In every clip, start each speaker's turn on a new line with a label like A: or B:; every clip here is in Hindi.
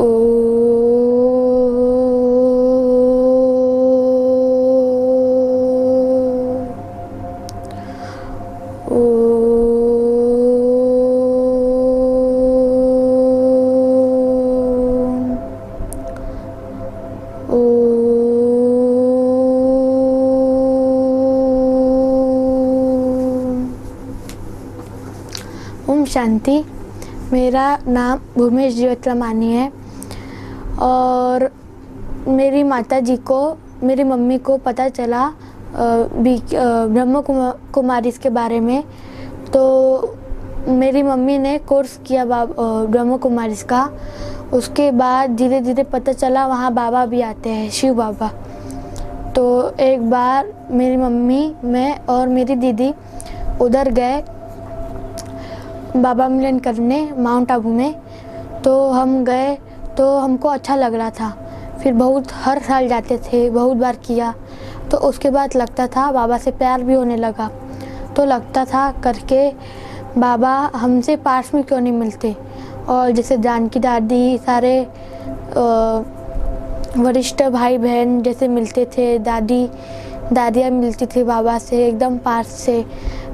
A: ओ ओम शांति। मेरा नाम भूमेश जीवतरामानी है और मेरी माता जी को, मेरी मम्मी को पता चला ब्रह्म कुमारी के बारे में। तो मेरी मम्मी ने कोर्स किया ब्रह्म कुमारी का। उसके बाद धीरे धीरे पता चला वहाँ बाबा भी आते हैं, शिव बाबा। तो एक बार मेरी मम्मी, मैं और मेरी दीदी उधर गए बाबा मिलन करने माउंट आबू में। तो हम गए तो हमको अच्छा लग रहा था। फिर हर साल जाते थे, बहुत बार किया। तो उसके बाद लगता था बाबा से प्यार भी होने लगा। तो लगता था करके बाबा हमसे पास में क्यों नहीं मिलते। और जैसे जानकी दादी, सारे वरिष्ठ भाई बहन जैसे मिलते थे, दादियाँ मिलती थी बाबा से एकदम पास से।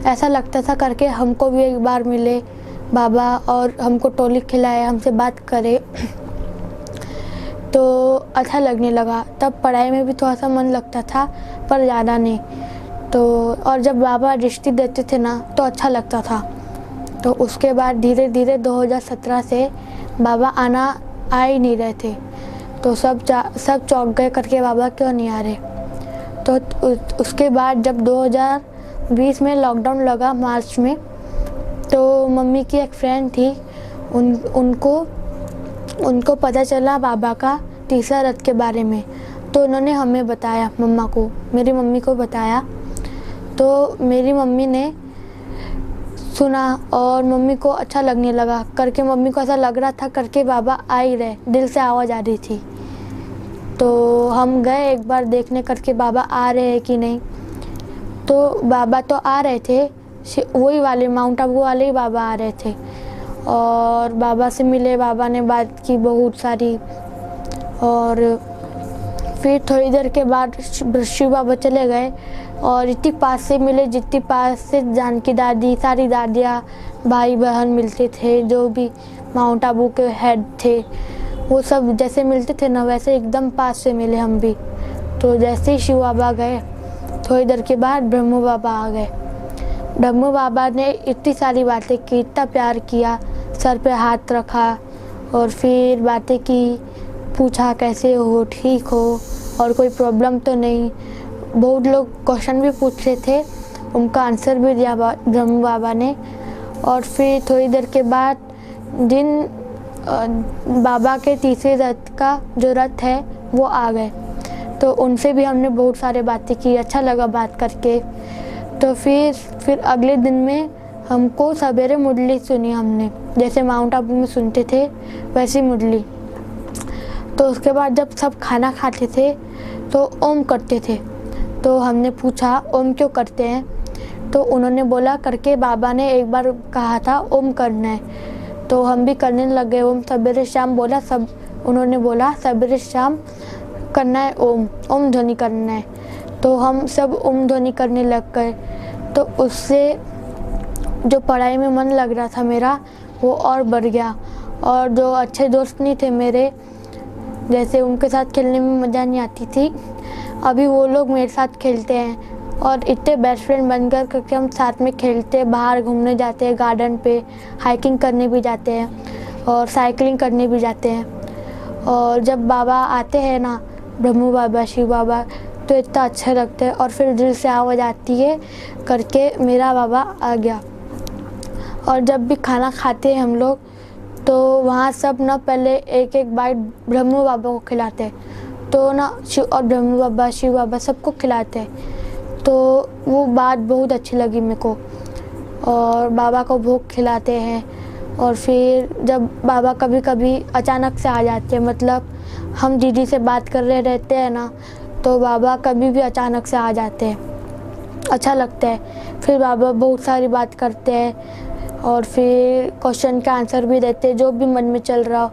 A: ऐसा लगता था करके हमको भी एक बार मिले बाबा और हमको टोली खिलाए, हमसे बात करे। तो अच्छा लगने लगा। तब पढ़ाई में भी थोड़ा सा मन लगता था पर ज़्यादा नहीं। तो और जब बाबा दृष्टि देते थे ना तो अच्छा लगता था। तो उसके बाद धीरे धीरे 2017 से बाबा आ ही नहीं रहे थे। तो सब चौंक गए करके बाबा क्यों नहीं आ रहे। तो उसके बाद जब 2020 में लॉकडाउन लगा मार्च में, तो मम्मी की एक फ्रेंड थी, उनको पता चला बाबा का तीसरा रथ के बारे में। तो उन्होंने हमें बताया, मेरी मम्मी को बताया। तो मेरी मम्मी ने सुना और मम्मी को अच्छा लगने लगा करके, मम्मी को ऐसा लग रहा था करके बाबा आ ही रहे, दिल से आवाज़ आ रही थी। तो हम गए एक बार देखने करके बाबा आ रहे हैं कि नहीं। तो बाबा तो आ रहे थे, वही वाले माउंट आबू वाले ही बाबा आ रहे थे। और बाबा से मिले, बाबा ने बात की बहुत सारी। और फिर थोड़ी देर के बाद शिव बाबा चले गए और इतनी पास से मिले, जितनी पास से जानकी दादी, सारी दादियाँ, भाई बहन मिलते थे, जो भी माउंट आबू के हेड थे वो सब जैसे मिलते थे ना वैसे एकदम पास से मिले हम भी। तो जैसे ही शिव बाबा गए थोड़ी देर के बाद ब्रह्म बाबा आ गए। ब्रह्म बाबा ने इतनी सारी बातें की, इतना प्यार किया, सर पे हाथ रखा और फिर बातें की, पूछा कैसे हो, ठीक हो और कोई प्रॉब्लम तो नहीं। बहुत लोग क्वेश्चन भी पूछ रहे थे, उनका आंसर भी दिया ब्रह्म बाबा ने। और फिर थोड़ी देर के बाद बाबा के तीसरे रथ का जो रथ है वो आ गए। तो उनसे भी हमने बहुत सारे बातें की, अच्छा लगा बात करके। तो फिर अगले दिन में हमको सवेरे मुरली सुनी हमने, जैसे माउंट आबू में सुनते थे वैसी मुरली। तो उसके बाद जब सब खाना खाते थे तो ओम करते थे। तो हमने पूछा ओम क्यों करते हैं। तो उन्होंने बोला करके बाबा ने एक बार कहा था ओम करना है। तो हम भी करने लग गए ओम, सवेरे शाम बोला सब। उन्होंने बोला सवेरे शाम करना है ओम ध्वनि करना है। तो हम सब ओम ध्वनि करने लग गए। तो उससे जो पढ़ाई में मन लग रहा था मेरा वो और बढ़ गया। और जो अच्छे दोस्त नहीं थे मेरे, जैसे उनके साथ खेलने में मज़ा नहीं आती थी, अभी वो लोग मेरे साथ खेलते हैं और इतने बेस्ट फ्रेंड बनकर करके हम साथ में खेलते, बाहर घूमने जाते हैं, गार्डन पे हाइकिंग करने भी जाते हैं और साइकिलिंग करने भी जाते हैं। और जब बाबा आते हैं ना, ब्रह्म बाबा, शिव बाबा, तो इतना अच्छा लगता है। और फिर दिल से आवाज़ आती है करके मेरा बाबा आ गया। और जब भी खाना खाते हैं हम लोग तो वहाँ सब ना पहले एक एक बाइट ब्रह्म बाबा को खिलाते हैं। तो ना और ब्रह्म बाबा, शिव बाबा सबको खिलाते हैं। तो वो बात बहुत अच्छी लगी मेरे को। और बाबा को भोग खिलाते हैं। और फिर जब बाबा कभी कभी अचानक से आ जाते हैं, मतलब हम दीदी से बात कर रहे रहते हैं ना, तो बाबा कभी भी अचानक से आ जाते हैं, अच्छा लगता है। फिर बाबा बहुत सारी बात करते हैं और फिर क्वेश्चन का आंसर भी देते हैं, जो भी मन में चल रहा हो।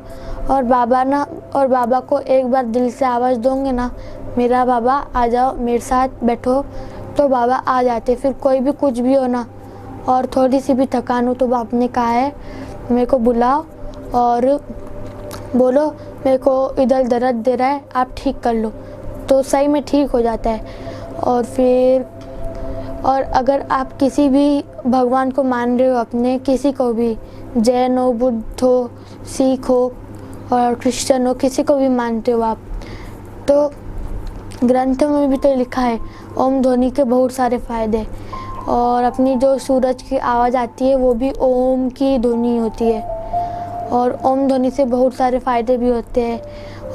A: और बाबा को एक बार दिल से आवाज़ दूंगे ना, मेरा बाबा आ जाओ मेरे साथ बैठो, तो बाबा आ जाते। फिर कोई भी कुछ भी हो ना, और थोड़ी सी भी थकान हो तो बाबा ने कहा है मेरे को बुलाओ और बोलो मेरे को इधर दर्द दे रहा है, आप ठीक कर लो, तो सही में ठीक हो जाता है। और अगर आप किसी भी भगवान को मान रहे हो, अपने किसी को भी, जैन हो, बुद्ध हो, सिख हो और क्रिश्चियन हो, किसी को भी मानते हो आप, तो ग्रंथों में भी तो लिखा है ओम ध्वनि के बहुत सारे फ़ायदे। और अपनी जो सूरज की आवाज़ आती है वो भी ओम की ध्वनि होती है, और ओम ध्वनि से बहुत सारे फ़ायदे भी होते हैं।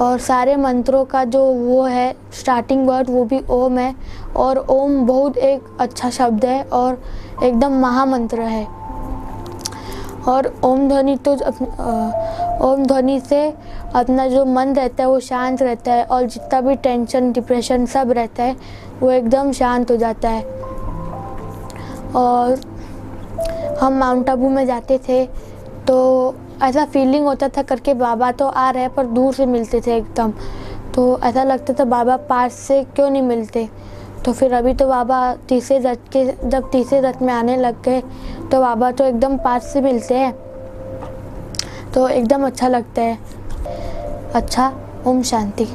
A: और सारे मंत्रों का जो वो है स्टार्टिंग वर्ड वो भी ओम है, और ओम बहुत एक अच्छा शब्द है और एकदम महामंत्र है। और ओम ध्वनि से अपना जो मन रहता है वो शांत रहता है, और जितना भी टेंशन डिप्रेशन सब रहता है वो एकदम शांत हो जाता है। और हम माउंट आबू में जाते थे तो ऐसा फीलिंग होता था करके बाबा तो आ रहे हैं पर दूर से मिलते थे एकदम, तो ऐसा लगता था बाबा पास से क्यों नहीं मिलते। तो फिर अभी तो बाबा जब तीसरे रथ में आने लग गए तो बाबा तो एकदम पास से मिलते हैं, तो एकदम अच्छा लगता है। अच्छा, ओम शांति।